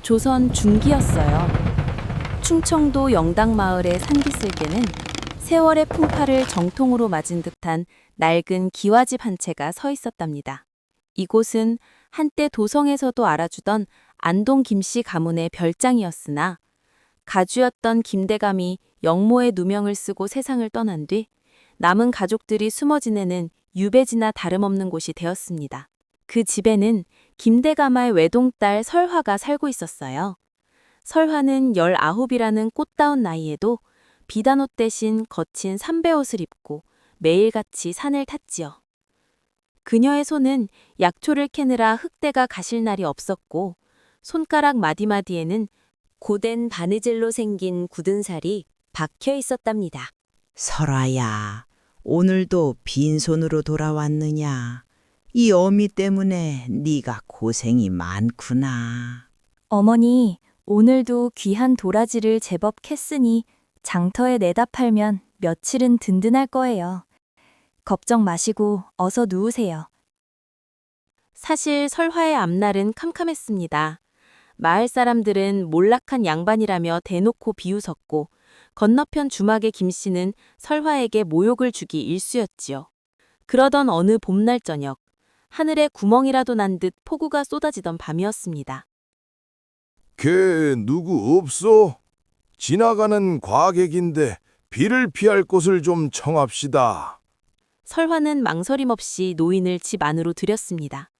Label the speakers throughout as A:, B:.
A: 조선 중기였어요. 충청도 영당마을의 산기슭에는 세월의 풍파를 정통으로 맞은 듯한 낡은 기와집 한 채가 서 있었답니다. 이곳은 한때 도성에서도 알아주던 안동 김씨 가문의 별장이었으나 가주였던 김대감이 영모의 누명을 쓰고 세상을 떠난 뒤 남은 가족들이 숨어 지내는 유배지나 다름없는 곳이 되었습니다. 그 집에는 김대감의 외동딸 설화가 살고 있었어요. 설화는 19이라는 꽃다운 나이에도 비단옷 대신 거친 삼배옷을 입고 매일같이 산을 탔지요. 그녀의 손은 약초를 캐느라 흙대가 가실 날이 없었고 손가락 마디마디에는 고된 바느질로 생긴 굳은 살이 박혀 있었답니다.
B: 설아야, 오늘도 빈손으로 돌아왔느냐? 이 어미 때문에 네가 고생이 많구나.
C: 어머니, 오늘도 귀한 도라지를 제법 캤으니 장터에 내다 팔면 며칠은 든든할 거예요. 걱정 마시고 어서 누우세요.
A: 사실 설화의 앞날은 캄캄했습니다. 마을 사람들은 몰락한 양반이라며 대놓고 비웃었고 건너편 주막의 김씨는 설화에게 모욕을 주기 일쑤였지요. 그러던 어느 봄날 저녁, 하늘에 구멍이라도 난 듯 폭우가 쏟아지던 밤이었습니다.
D: 걔 누구 없어? 지나가는 과객인데 비를 피할 곳을 좀 청합시다.
A: 설화는 망설임 없이 노인을 집 안으로 들였습니다.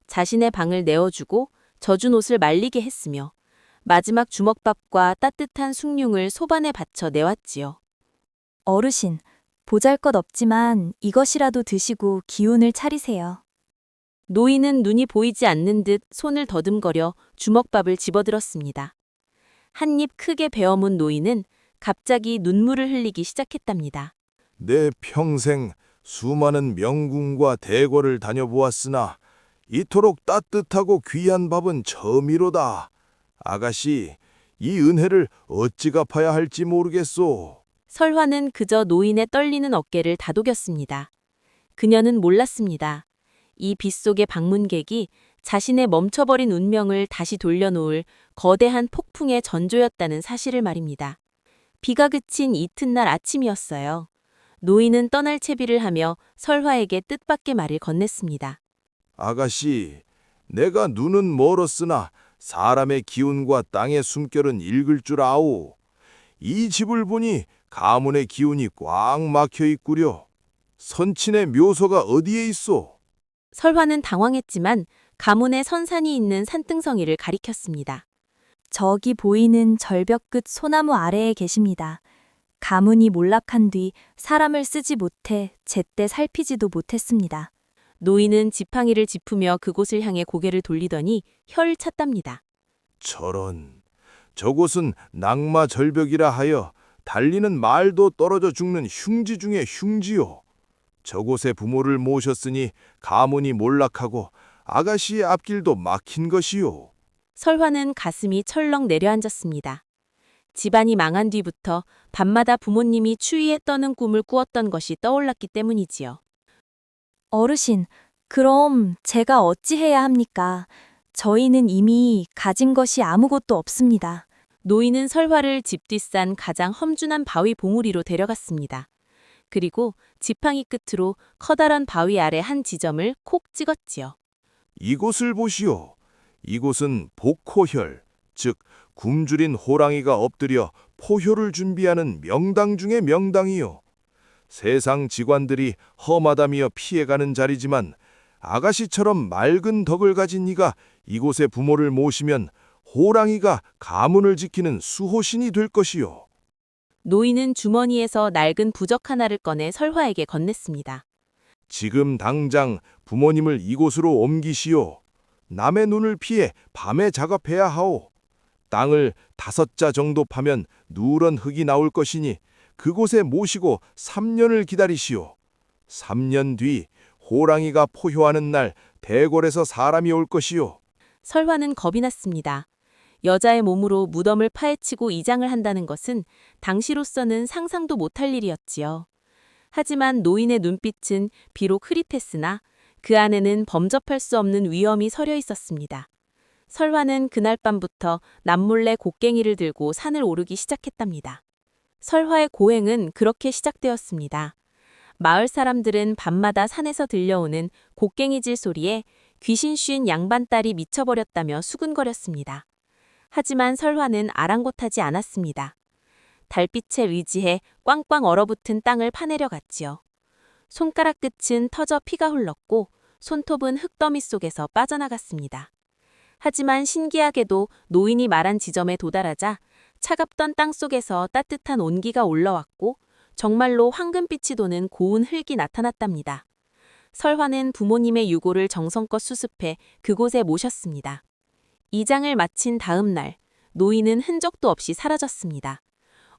A: 자신의 방을 내어주고 젖은 옷을 말리게 했으며 마지막 주먹밥과 따뜻한 숭늉을 소반에 받쳐 내왔지요.
C: 어르신, 보잘것없지만 이것이라도 드시고 기운을 차리세요.
A: 노인은 눈이 보이지 않는 듯 손을 더듬거려 주먹밥을 집어들었습니다. 한 입 크게 베어문 노인은 갑자기 눈물을 흘리기 시작했답니다.
D: 내 평생 수많은 명궁과 대궐을 다녀보았으나 이토록 따뜻하고 귀한 밥은 처음이로다. 아가씨, 이 은혜를 어찌 갚아야 할지 모르겠소.
A: 설화는 그저 노인의 떨리는 어깨를 다독였습니다. 그녀는 몰랐습니다. 이 빗속의 방문객이 자신의 멈춰버린 운명을 다시 돌려놓을 거대한 폭풍의 전조였다는 사실을 말입니다. 비가 그친 이튿날 아침이었어요. 노인은 떠날 채비를 하며 설화에게 뜻밖의 말을 건넸습니다.
D: 아가씨, 내가 눈은 멀었으나 사람의 기운과 땅의 숨결은 읽을 줄 아오. 이 집을 보니 가문의 기운이 꽉 막혀 있구려. 선친의 묘소가 어디에 있소?
A: 설화는 당황했지만 가문의 선산이 있는 산등성이를 가리켰습니다.
C: 저기 보이는 절벽 끝 소나무 아래에 계십니다. 가문이 몰락한 뒤 사람을 쓰지 못해 제때 살피지도 못했습니다.
A: 노인은 지팡이를 짚으며 그곳을 향해 고개를 돌리더니 혀를 찼답니다.
D: 저런, 저곳은 낙마 절벽이라 하여 달리는 말도 떨어져 죽는 흉지 중의 흉지요. 저곳에 부모를 모셨으니 가문이 몰락하고 아가씨의 앞길도 막힌 것이요.
A: 설화는 가슴이 철렁 내려앉았습니다. 집안이 망한 뒤부터 밤마다 부모님이 추위에 떠는 꿈을 꾸었던 것이 떠올랐기 때문이지요.
C: 어르신, 그럼 제가 어찌해야 합니까? 저희는 이미 가진 것이 아무것도 없습니다.
A: 노인은 설화를 집 뒷산 가장 험준한 바위 봉우리로 데려갔습니다. 그리고 지팡이 끝으로 커다란 바위 아래 한 지점을 콕 찍었지요.
D: 이곳을 보시오. 이곳은 복호혈, 즉 굶주린 호랑이가 엎드려 포효를 준비하는 명당 중의 명당이요. 세상 직관들이 험하다며 피해가는 자리지만 아가씨처럼 맑은 덕을 가진 이가 이곳에 부모를 모시면 호랑이가 가문을 지키는 수호신이 될 것이요.
A: 노인은 주머니에서 낡은 부적 하나를 꺼내 설화에게 건넸습니다.
D: 지금 당장 부모님을 이곳으로 옮기시오. 남의 눈을 피해 밤에 작업해야 하오. 땅을 5자 정도 파면 누런 흙이 나올 것이니 그곳에 모시고 3년을 기다리시오. 3년 뒤 호랑이가 포효하는 날 대궐에서 사람이 올 것이요.
A: 설화는 겁이 났습니다. 여자의 몸으로 무덤을 파헤치고 이장을 한다는 것은 당시로서는 상상도 못할 일이었지요. 하지만 노인의 눈빛은 비록 흐릿했으나 그 안에는 범접할 수 없는 위험이 서려 있었습니다. 설화는 그날 밤부터 남몰래 곡괭이를 들고 산을 오르기 시작했답니다. 설화의 고행은 그렇게 시작되었습니다. 마을 사람들은 밤마다 산에서 들려오는 곡괭이질 소리에 귀신 쉰 양반딸이 미쳐버렸다며 수군거렸습니다. 하지만 설화는 아랑곳하지 않았습니다. 달빛에 의지해 꽝꽝 얼어붙은 땅을 파내려 갔지요. 손가락 끝은 터져 피가 흘렀고 손톱은 흙더미 속에서 빠져나갔습니다. 하지만 신기하게도 노인이 말한 지점에 도달하자 차갑던 땅 속에서 따뜻한 온기가 올라왔고 정말로 황금빛이 도는 고운 흙이 나타났답니다. 설화는 부모님의 유고를 정성껏 수습해 그곳에 모셨습니다. 이장을 마친 다음 날, 노인은 흔적도 없이 사라졌습니다.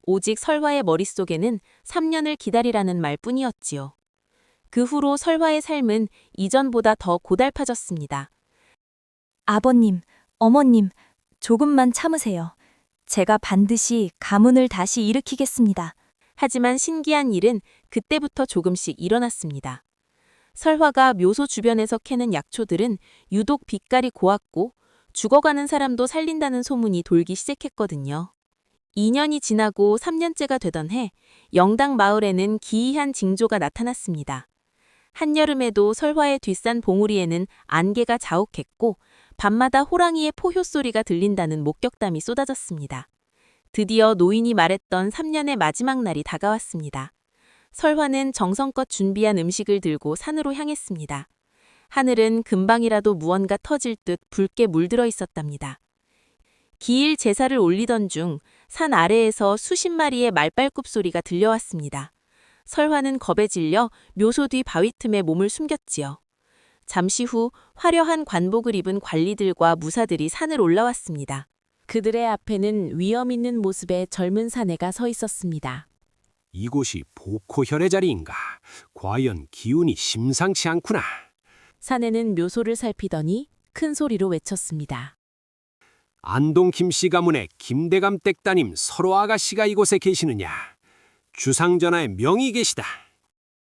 A: 오직 설화의 머릿속에는 3년을 기다리라는 말뿐이었지요. 그 후로 설화의 삶은 이전보다 더 고달파졌습니다.
C: 아버님, 어머님, 조금만 참으세요. 제가 반드시 가문을 다시 일으키겠습니다.
A: 하지만 신기한 일은 그때부터 조금씩 일어났습니다. 설화가 묘소 주변에서 캐는 약초들은 유독 빛깔이 고왔고 죽어가는 사람도 살린다는 소문이 돌기 시작했거든요. 2년이 지나고 3년째가 되던 해 영당 마을에는 기이한 징조가 나타났습니다. 한여름에도 설화의 뒷산 봉우리에는 안개가 자욱했고 밤마다 호랑이의 포효 소리가 들린다는 목격담이 쏟아졌습니다. 드디어 노인이 말했던 3년의 마지막 날이 다가왔습니다. 설화는 정성껏 준비한 음식을 들고 산으로 향했습니다. 하늘은 금방이라도 무언가 터질 듯 붉게 물들어 있었답니다. 기일 제사를 올리던 중 산 아래에서 수십 마리의 말발굽 소리가 들려왔습니다. 설화는 겁에 질려 묘소 뒤 바위 틈에 몸을 숨겼지요. 잠시 후 화려한 관복을 입은 관리들과 무사들이 산을 올라왔습니다. 그들의 앞에는 위험 있는 모습의 젊은 사내가 서 있었습니다.
E: 이곳이 복호혈의 자리인가? 과연 기운이 심상치 않구나.
A: 사내는 묘소를 살피더니 큰 소리로 외쳤습니다.
E: 안동 김씨 가문의 김대감 댁따님 설화 아가씨가 이곳에 계시느냐? 주상전하의 명이 계시다.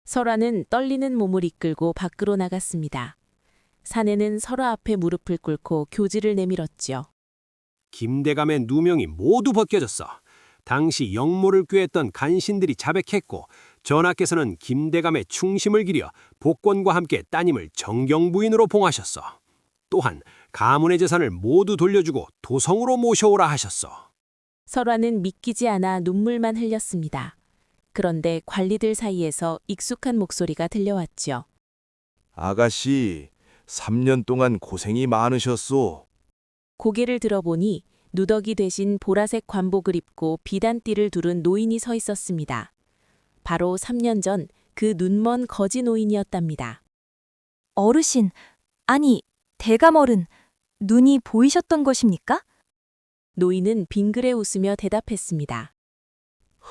A: 설화는 떨리는 몸을 이끌고 밖으로 나갔습니다. 사내는 설화 앞에 무릎을 꿇고 교지를 내밀었지요.
E: 김대감의 누명이 모두 벗겨졌어. 당시 영모를 꾀했던 간신들이 자백했고 전하께서는 김대감의 충심을 기려 복권과 함께 따님을 정경부인으로 봉하셨어. 또한 가문의 재산을 모두 돌려주고 도성으로 모셔오라 하셨어.
A: 설화는 믿기지 않아 눈물만 흘렸습니다. 그런데 관리들 사이에서 익숙한 목소리가 들려왔지요.
D: 아가씨, 3년 동안 고생이 많으셨소.
A: 고개를 들어보니 누더기 대신 보라색 관복을 입고 비단띠를 두른 노인이 서 있었습니다. 바로 3년 전 그 눈먼 거지 노인이었답니다.
C: 어르신, 아니, 대감어른, 눈이 보이셨던 것입니까?
A: 노인은 빙그레 웃으며 대답했습니다.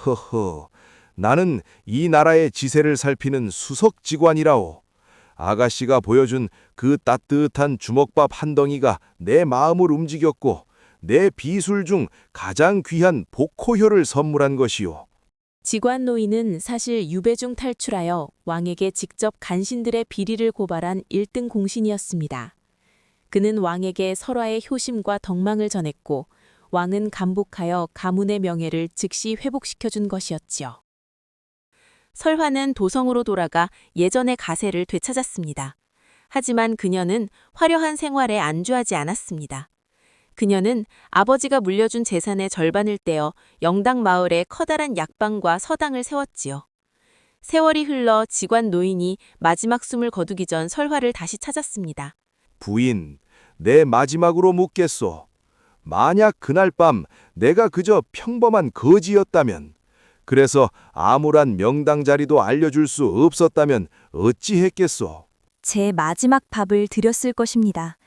D: 허허, 나는 이 나라의 지세를 살피는 수석직관이라오. 아가씨가 보여준 그 따뜻한 주먹밥 한 덩이가 내 마음을 움직였고 내 비술 중 가장 귀한 복호효를 선물한 것이오.
A: 직관 노인은 사실 유배중 탈출하여 왕에게 직접 간신들의 비리를 고발한 1등 공신이었습니다. 그는 왕에게 설화의 효심과 덕망을 전했고 왕은 감복하여 가문의 명예를 즉시 회복시켜준 것이었지요. 설화는 도성으로 돌아가 예전의 가세를 되찾았습니다. 하지만 그녀는 화려한 생활에 안주하지 않았습니다. 그녀는 아버지가 물려준 재산의 절반을 떼어 영당 마을에 커다란 약방과 서당을 세웠지요. 세월이 흘러 직관 노인이 마지막 숨을 거두기 전 설화를 다시 찾았습니다.
D: 부인, 내 마지막으로 묻겠소. 만약 그날 밤 내가 그저 평범한 거지였다면, 그래서 암울한 명당 자리도 알려줄 수 없었다면 어찌했겠소?
C: 제 마지막 밥을 드렸을 것입니다.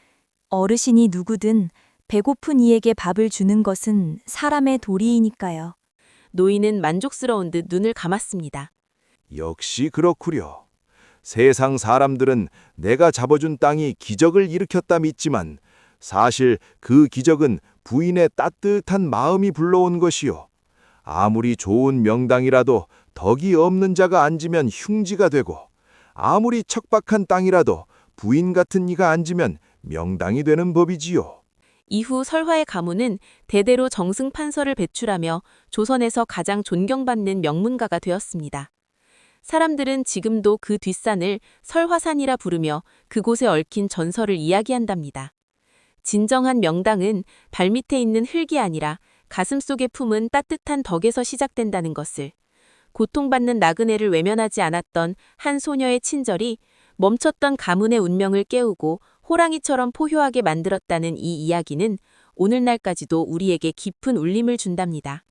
C: 어르신이 누구든 배고픈 이에게 밥을 주는 것은 사람의 도리이니까요.
A: 노인은 만족스러운 듯 눈을 감았습니다.
D: 역시 그렇구려. 세상 사람들은 내가 잡아준 땅이 기적을 일으켰다 믿지만 사실 그 기적은 부인의 따뜻한 마음이 불러온 것이요. 아무리 좋은 명당이라도 덕이 없는 자가 앉으면 흉지가 되고 아무리 척박한 땅이라도 부인 같은 이가 앉으면 명당이 되는 법이지요.
A: 이후 설화의 가문은 대대로 정승판서를 배출하며 조선에서 가장 존경받는 명문가가 되었습니다. 사람들은 지금도 그 뒷산을 설화산이라 부르며 그곳에 얽힌 전설을 이야기한답니다. 진정한 명당은 발밑에 있는 흙이 아니라 가슴속에 품은 따뜻한 덕에서 시작된다는 것을, 고통받는 나그네를 외면하지 않았던 한 소녀의 친절이 멈췄던 가문의 운명을 깨우고 호랑이처럼 포효하게 만들었다는 이 이야기는 오늘날까지도 우리에게 깊은 울림을 준답니다.